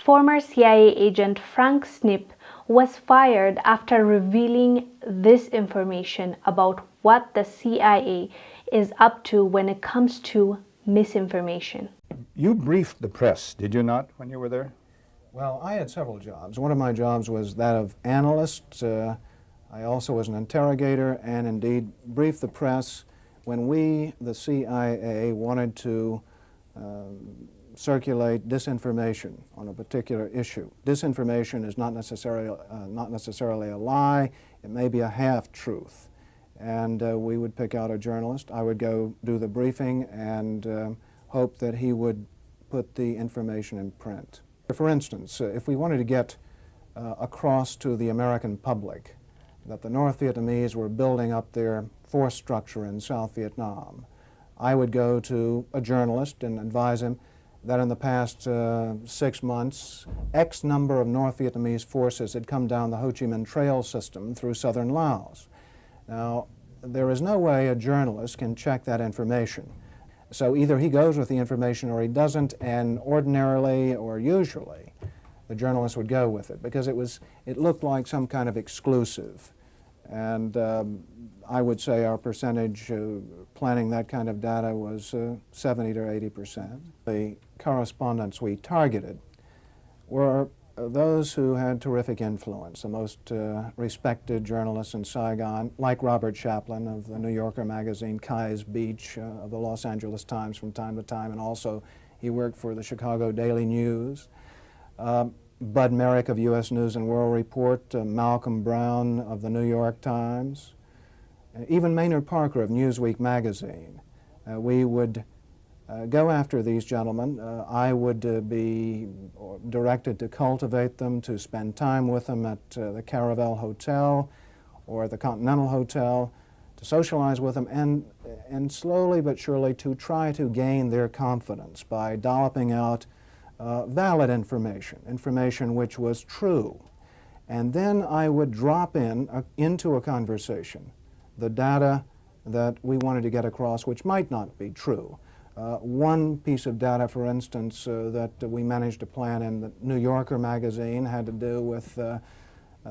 Former CIA agent Frank Snepp was fired after revealing this information about what the CIA is up to when it comes to misinformation. You briefed the press, did you not, when you were there? Well, I had several jobs. One of my jobs was that of analyst. I also was an interrogator and indeed briefed the press when we, the CIA, wanted to circulate disinformation on a particular issue. Disinformation is not necessarily a lie. It may be a half-truth. And we would pick out a journalist. I would go do the briefing and hope that he would put the information in print. For instance, if we wanted to get across to the American public that the North Vietnamese were building up their force structure in South Vietnam, I would go to a journalist and advise him that in the past 6 months, X number of North Vietnamese forces had come down the Ho Chi Minh Trail system through southern Laos. Now, there is no way a journalist can check that information. So either he goes with the information or he doesn't, and ordinarily or usually the journalist would go with it because it looked like some kind of exclusive. And I would say our percentage planning that kind of data was 70 to 80%. The correspondents we targeted were those who had terrific influence, the most respected journalists in Saigon, like Robert Chaplin of the New Yorker magazine, Kai's Beach of the Los Angeles Times from time to time, and also he worked for the Chicago Daily News. Bud Merrick of U.S. News and World Report, Malcolm Brown of the New York Times, even Maynard Parker of Newsweek magazine. We would go after these gentlemen. I would be directed to cultivate them, to spend time with them at the Caravel Hotel or the Continental Hotel, to socialize with them, and slowly but surely to try to gain their confidence by dolloping out valid information which was true. And then I would drop into a conversation the data that we wanted to get across, which might not be true. One piece of data, for instance, that we managed to plan in the New Yorker magazine had to do with a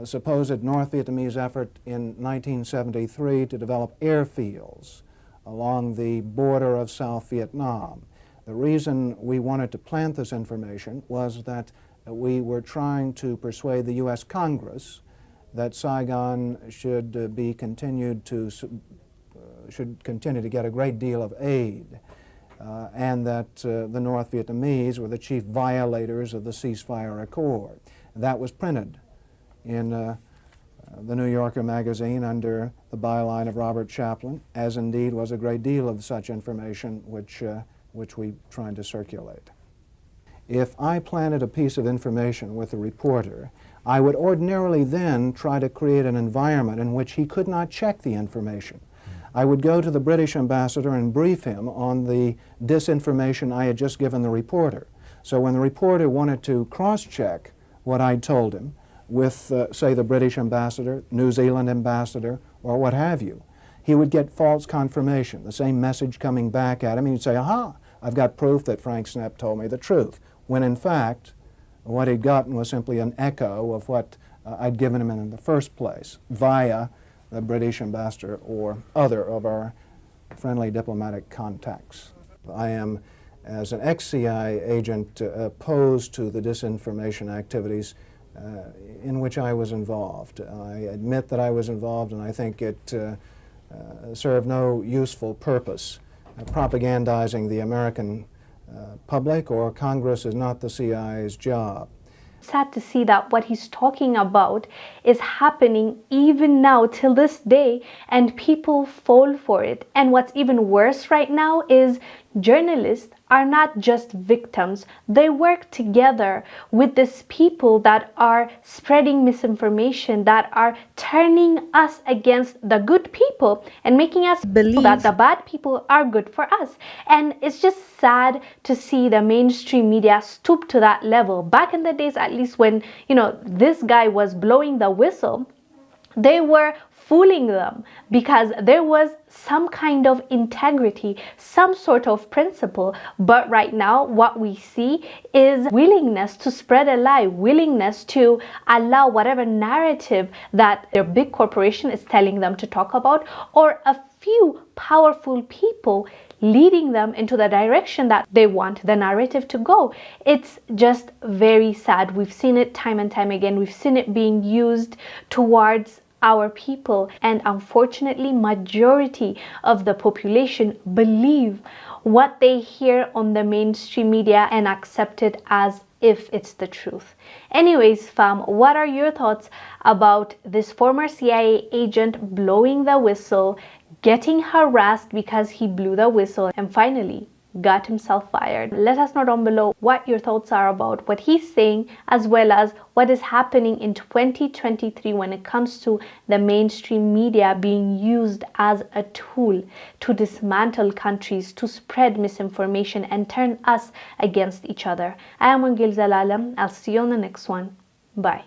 supposed North Vietnamese effort in 1973 to develop airfields along the border of South Vietnam. The reason we wanted to plant this information was that we were trying to persuade the U.S. Congress that Saigon should continue to get a great deal of aid, and that the North Vietnamese were the chief violators of the ceasefire accord. That was printed in the New Yorker magazine under the byline of Robert Chaplin, as indeed was a great deal of such information which we tried to circulate. If I planted a piece of information with a reporter, I would ordinarily then try to create an environment in which he could not check the information. I would go to the British ambassador and brief him on the disinformation I had just given the reporter. So when the reporter wanted to cross-check what I'd told him with, say, the British ambassador, New Zealand ambassador, or what have you, he would get false confirmation, the same message coming back at him, and he'd say, aha, I've got proof that Frank Snepp told me the truth, when in fact what he'd gotten was simply an echo of what I'd given him in the first place via the British ambassador or other of our friendly diplomatic contacts. I am, as an ex-CIA agent, opposed to the disinformation activities in which I was involved. I admit that I was involved, and I think it served no useful purpose. Propagandizing the American public or Congress is not the CIA's job. Sad to see that what he's talking about is happening even now till this day, and people fall for it. And what's even worse right now is journalists are not just victims. They work together with these people that are spreading misinformation, that are turning us against the good people and making us believe that the bad people are good for us. And it's just sad to see the mainstream media stoop to that level. Back in the days, at least when, this guy was blowing the whistle, they were fooling them because there was some kind of integrity, some sort of principle. But right now, what we see is willingness to spread a lie, willingness to allow whatever narrative that their big corporation is telling them to talk about, or a few powerful people leading them into the direction that they want the narrative to go. It's just very sad. We've seen it time and time again. We've seen it being used towards our people, and unfortunately majority of the population believe what they hear on the mainstream media and accept it as if it's the truth. Anyways, fam, what are your thoughts about this former CIA agent blowing the whistle, getting harassed because he blew the whistle, and finally got himself fired? Let us know down below what your thoughts are about what he's saying, as well as what is happening in 2023 when it comes to the mainstream media being used as a tool to dismantle countries, to spread misinformation and turn us against each other. I am Wongel Zelalem. I'll see you on the next one. Bye.